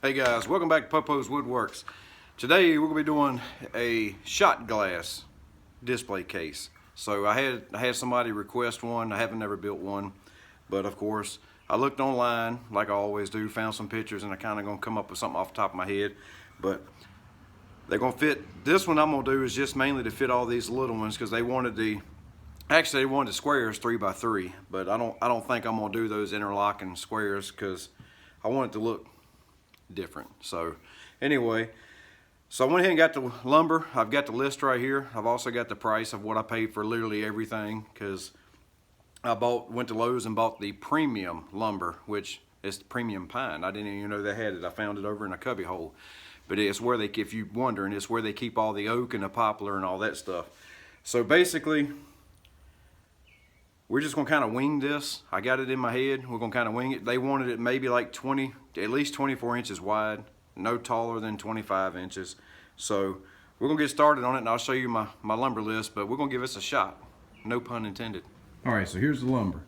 Hey guys, welcome back to Popo's Woodworks. Today we're going to be doing a shot glass display case. So I had somebody request one. I haven't never built one, but of course I looked online like I always do, found some pictures, and I kind of going to come up with something off the top of my head. But they're going to fit. This one I'm going to do is just mainly to fit all these little ones because they wanted the squares 3x3, but I don't think I'm going to do those interlocking squares because I want it to look different. So anyway, so I went ahead and got the lumber. I've got the list right here. I've also got the price of what I paid for literally everything because I went to Lowe's and bought the premium lumber, which is the premium pine. I didn't even know they had it. I found it over in a cubby hole. But it's where if you're wondering, it's where they keep all the oak and the poplar and all that stuff. So basically, we're just gonna kind of wing this. I got it in my head. We're gonna kind of wing it. They wanted it maybe like at least 24 inches wide, no taller than 25 inches. So we're gonna get started on it, and I'll show you my lumber list, but we're gonna give this a shot. No pun intended. All right, so here's the lumber.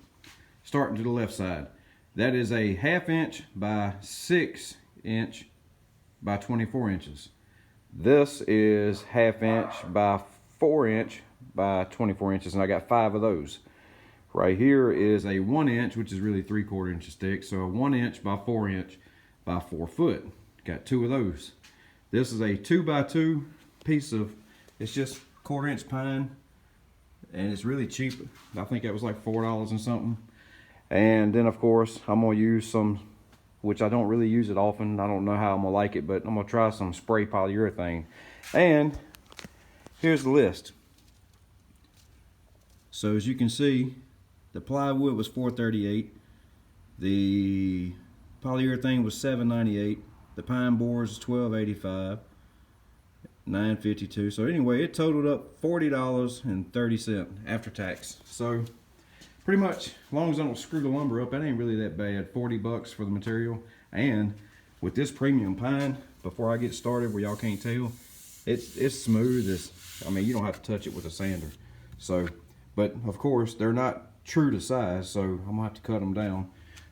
Starting to the left side. That is a 1/2 inch by 6 inch by 24 inches. This is 1/2 inch by 4 inch by 24 inches, and I got 5 of those. Right here is a 1 inch, which is really 3/4 inches thick. So a 1 inch by 4 inch by 4 foot. Got 2 of those. This is a 2x2 piece of, it's just 1/4 inch pine. And it's really cheap. I think that was like $4 and something. And then of course, I'm gonna use some, which I don't really use it often. I don't know how I'm gonna like it, but I'm gonna try some spray polyurethane. And here's the list. So as you can see, the plywood was $4.38, the polyurethane was $7.98, the pine boards was $12.85, $9.52. So anyway, it totaled up $40.30 after tax. So pretty much, as long as I don't screw the lumber up, that ain't really that bad. 40 bucks for the material. And with this premium pine, before I get started, where y'all can't tell, it's smooth as, I mean, you don't have to touch it with a sander. So, but of course, they're not true to size, so I'm gonna have to cut them down.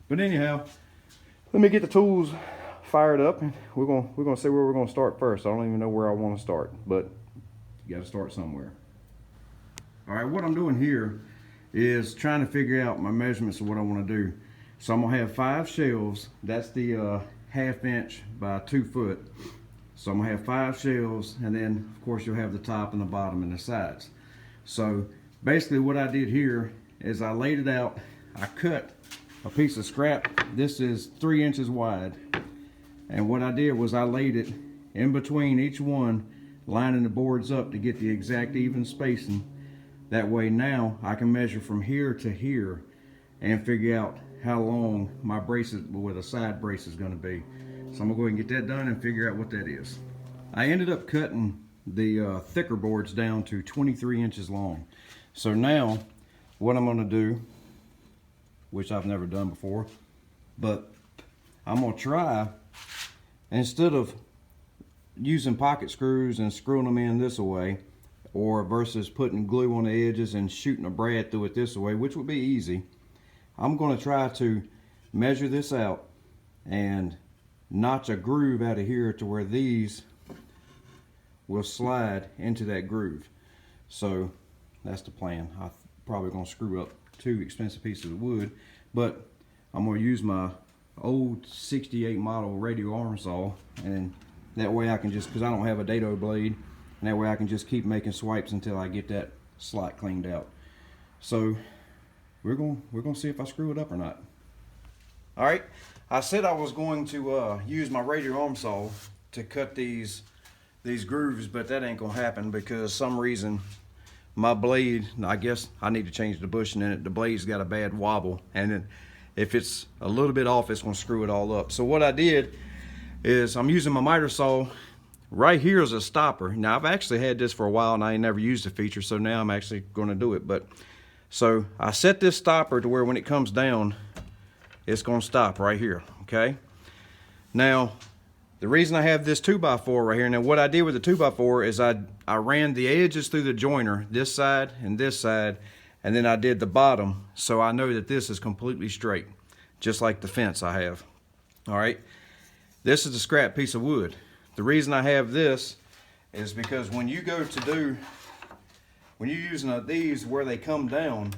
But anyhow, let me get the tools fired up, and we're gonna see where we're gonna start first. I don't even know where I want to start, but you got to start somewhere. All right, what I'm doing here is trying to figure out my measurements of what I want to do. So I'm gonna have 5 shelves. That's the 1/2 inch by 2 foot. So I'm gonna have 5 shelves, and then of course you'll have the top and the bottom and the sides. So basically what I did here is I laid it out. I cut a piece of scrap. This is 3 inches wide. And what I did was I laid it in between each one, lining the boards up to get the exact even spacing. That way now I can measure from here to here and figure out how long my braces, where the side brace is gonna be. So I'm gonna go ahead and get that done and figure out what that is. I ended up cutting the thicker boards down to 23 inches long. So now what I'm gonna do, which I've never done before, but I'm gonna try, instead of using pocket screws and screwing them in this way, or versus putting glue on the edges and shooting a brad through it this way, which would be easy, I'm gonna try to measure this out and notch a groove out of here to where these will slide into that groove. So that's the plan. I'm probably gonna screw up 2 expensive pieces of wood, but I'm gonna use my old 68 model radial arm saw, and that way I can just, because I don't have a dado blade, and that way I can just keep making swipes until I get that slot cleaned out. So we're gonna see if I screw it up or not. All right, I said I was going to use my radial arm saw to cut these grooves, but that ain't gonna happen because some reason my blade, I guess I need to change the bushing in it. The blade's got a bad wobble, and then if it's a little bit off, it's gonna screw it all up. So what I did is I'm using my miter saw. Right here is a stopper. Now I've actually had this for a while and I ain't never used the feature, so now I'm actually gonna do it. But so I set this stopper to where when it comes down, it's gonna stop right here, okay? Now, the reason I have this 2x4 right here, now what I did with the 2x4 is I ran the edges through the joiner, this side, and then I did the bottom, so I know that this is completely straight, just like the fence I have. All right. This is a scrap piece of wood. The reason I have this is because when you go to do, when you're using these where they come down,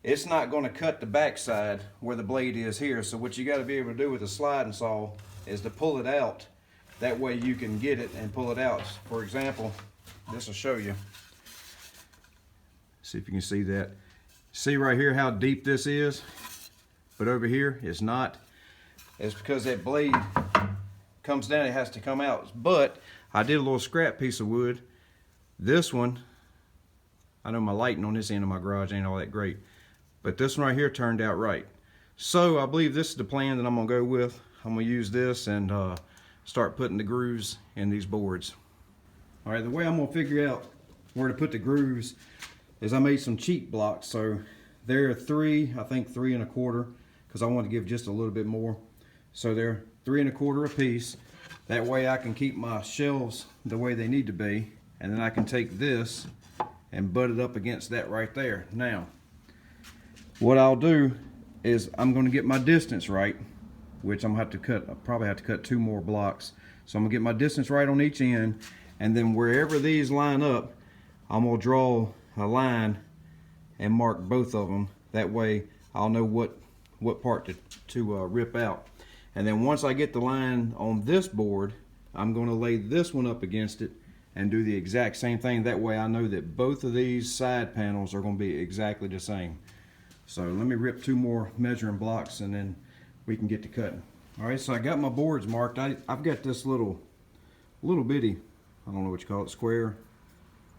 it's not going to cut the backside where the blade is here. So what you got to be able to do with a sliding saw is to pull it out. That way you can get it and pull it out. For example, this will show you. See if you can see that. See right here how deep this is? But over here it's not. It's because that blade comes down, it has to come out. But I did a little scrap piece of wood. This one, I know my lighting on this end of my garage ain't all that great, but this one right here turned out right. So I believe this is the plan that I'm gonna go with. I'm gonna use this and start putting the grooves in these boards. All right, the way I'm gonna figure out where to put the grooves is I made some cheap blocks. So they're I think 3 1/4, because I want to give just a little bit more. So they're 3 1/4 a piece. That way I can keep my shelves the way they need to be, and then I can take this and butt it up against that right there. Now, what I'll do is I'm going to get my distance right, which I'm gonna have to cut. I'll probably have to cut 2 more blocks. So I'm gonna get my distance right on each end, and then wherever these line up, I'm gonna draw a line and mark both of them. That way I'll know what part to rip out. And then once I get the line on this board, I'm going to lay this one up against it and do the exact same thing. That way I know that both of these side panels are going to be exactly the same. So let me rip 2 more measuring blocks and then we can get to cutting. All right, so I got my boards marked. I've got this little bitty, I don't know what you call it, square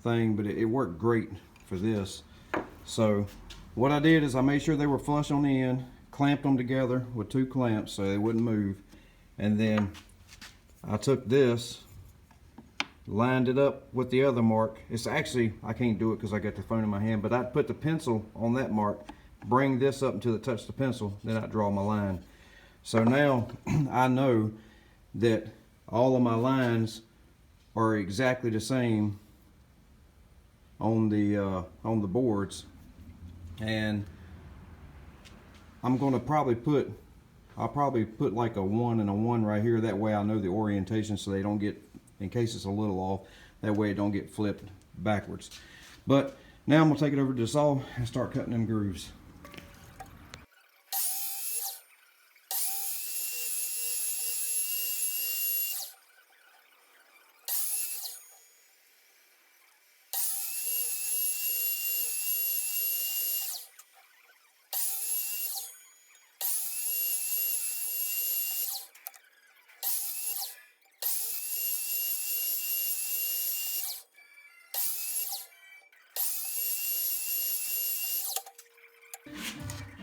thing, but it worked great for this. So what I did is I made sure they were flush on the end, clamped them together with 2 clamps so they wouldn't move, and then I took this, lined it up with the other mark. It's actually, I can't do it because I got the phone in my hand, but I'd put the pencil on that mark, bring this up until it touched the pencil, then I'd draw my line. So now I know that all of my lines are exactly the same on the boards, and I'm going to probably put like a 1 and a 1 right here. That way I know the orientation, so they don't get, in case it's a little off, that way it don't get flipped backwards. But now I'm gonna take it over to the saw and start cutting them grooves.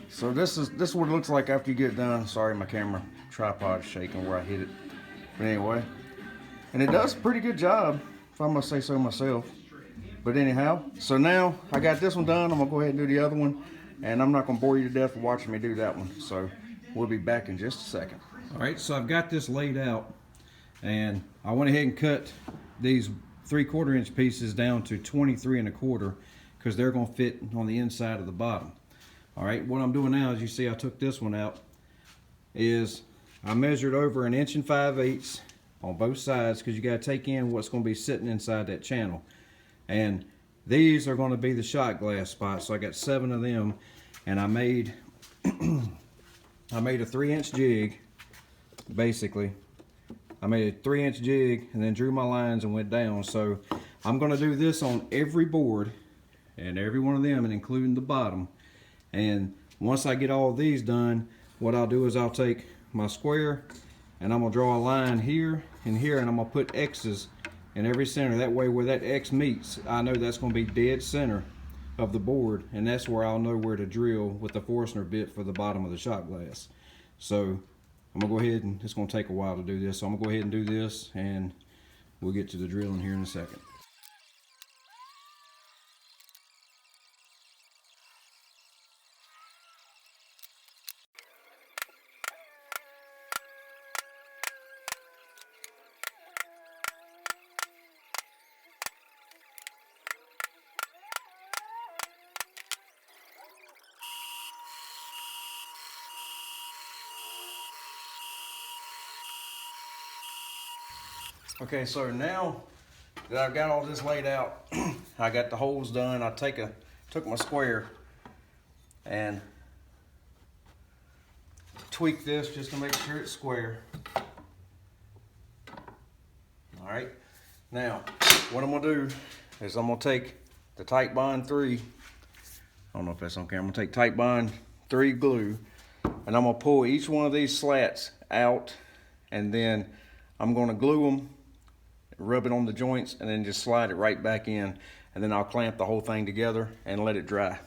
So this is what it looks like after you get it done. Sorry, my camera tripod's shaking where I hit it. But anyway, and it does a pretty good job, if I must say so myself. But anyhow, so now I got this one done. I'm gonna go ahead and do the other one, and I'm not gonna bore you to death with watching me do that one. So we'll be back in just a second. All right, so I've got this laid out, and I went ahead and cut these 3/4 inch pieces down to 23 1/4 because they're gonna fit on the inside of the bottom. All right, what I'm doing now, as you see, I took this one out, is I measured over 1 5/8 inches on both sides, because you got to take in what's going to be sitting inside that channel. And these are going to be the shot glass spots. So I got 7 of them, and I made I made a 3-inch jig, basically. I made a 3-inch jig and then drew my lines and went down. So I'm going to do this on every board, and every one of them, and including the bottom. And once I get all these done, what I'll do is I'll take my square and I'm gonna draw a line here and here, and I'm gonna put X's in every center. That way where that X meets, I know that's gonna be dead center of the board, and that's where I'll know where to drill with the Forstner bit for the bottom of the shot glass. So I'm gonna go ahead, and it's gonna take a while to do this, so I'm gonna go ahead and do this, and we'll get to the drilling here in a second. Okay, so now that I've got all this laid out, I got the holes done. I took my square and tweak this just to make sure it's square. All right, now what I'm gonna do is I'm gonna take the Titebond 3, I don't know if that's on camera, I'm gonna take Titebond 3 glue, and I'm gonna pull each one of these slats out, and then I'm gonna glue them, rub it on the joints, and then just slide it right back in, and then I'll clamp the whole thing together and let it dry.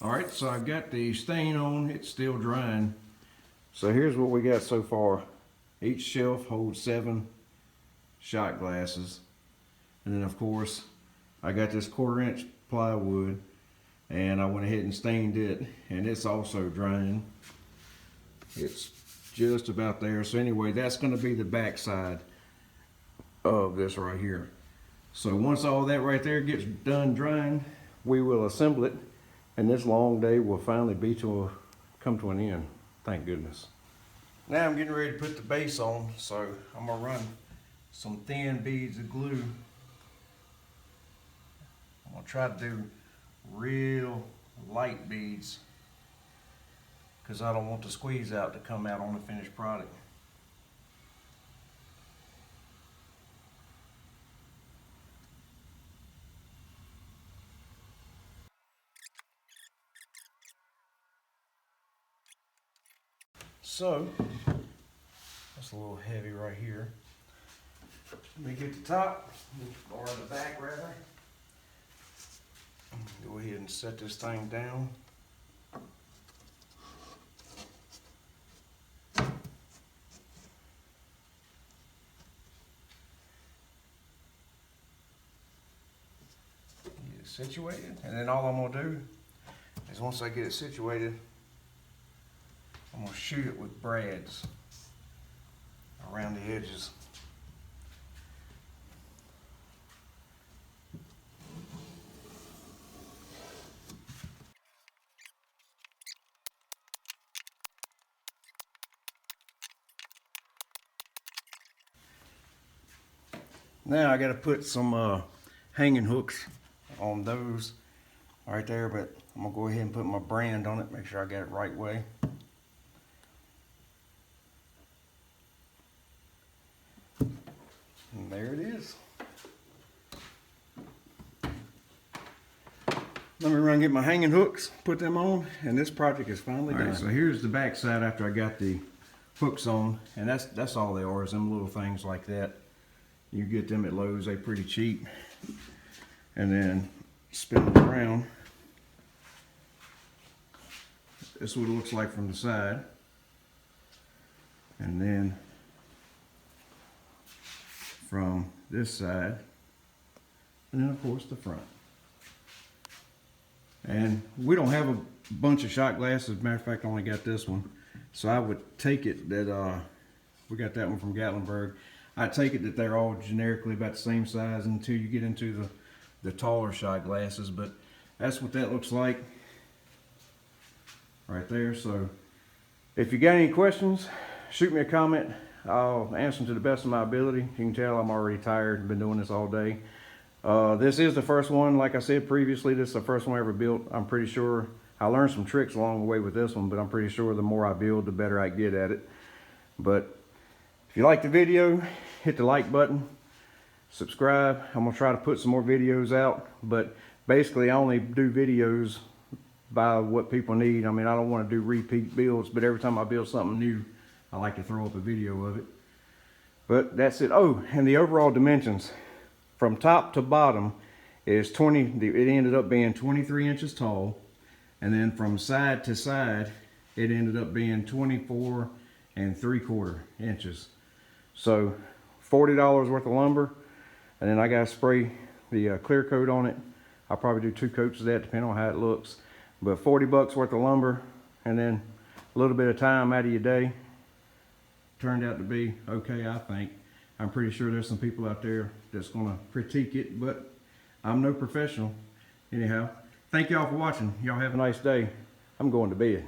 All right, so I've got the stain on, it's still drying. So here's what we got so far. Each shelf holds 7 shot glasses. And then of course, I got this 1/4 inch plywood, and I went ahead and stained it, and it's also drying. It's just about there. So anyway, that's gonna be the back side of this right here. So once all that right there gets done drying, we will assemble it, and this long day will finally come to an end. Thank goodness. Now I'm getting ready to put the base on, so I'm gonna run some thin beads of glue. I'm gonna try to do real light beads because I don't want the squeeze out to come out on the finished product. So, that's a little heavy right here. Let me get the top, or the back rather. Go ahead and set this thing down. Get it situated, and then all I'm gonna do is once I get it situated, I'm gonna shoot it with brads around the edges. Now I gotta put some hanging hooks on those right there, but I'm gonna go ahead and put my brand on it, make sure I got it right way. And there it is. Let me run and get my hanging hooks, put them on, and this project is finally done. All right, so here's the back side after I got the hooks on, and that's all they are, is them little things like that. You get them at Lowe's, they're pretty cheap. And then spin them around. This is what it looks like from the side. And then from this side, and then of course the front. And we don't have a bunch of shot glasses. As a matter of fact, I only got this one. So I would take it that we got that one from Gatlinburg. I take it that they're all generically about the same size until you get into the taller shot glasses, but that's what that looks like right there. So if you got any questions, shoot me a comment. I'll answer them to the best of my ability. You can tell I'm already tired, been doing this all day. This is the first one, like I said previously, this is the first one I ever built. I'm pretty sure I learned some tricks along the way with this one, but I'm pretty sure the more I build, the better I get at it. But if you like the video, hit the like button, subscribe. I'm gonna try to put some more videos out, but basically I only do videos by what people need. I mean, I don't want to do repeat builds, but every time I build something new, I like to throw up a video of it. But that's it. Oh, and the overall dimensions from top to bottom is 20. It ended up being 23 inches tall, and then from side to side, it ended up being 24 3/4 inches. So $40 worth of lumber, and then I gotta spray the clear coat on it. I'll probably do 2 coats of that, depending on how it looks. But 40 bucks worth of lumber, and then a little bit of time out of your day. Turned out to be okay, I think. I'm pretty sure there's some people out there that's gonna critique it, but I'm no professional. Anyhow, thank y'all for watching. Y'all have a nice day. I'm going to bed.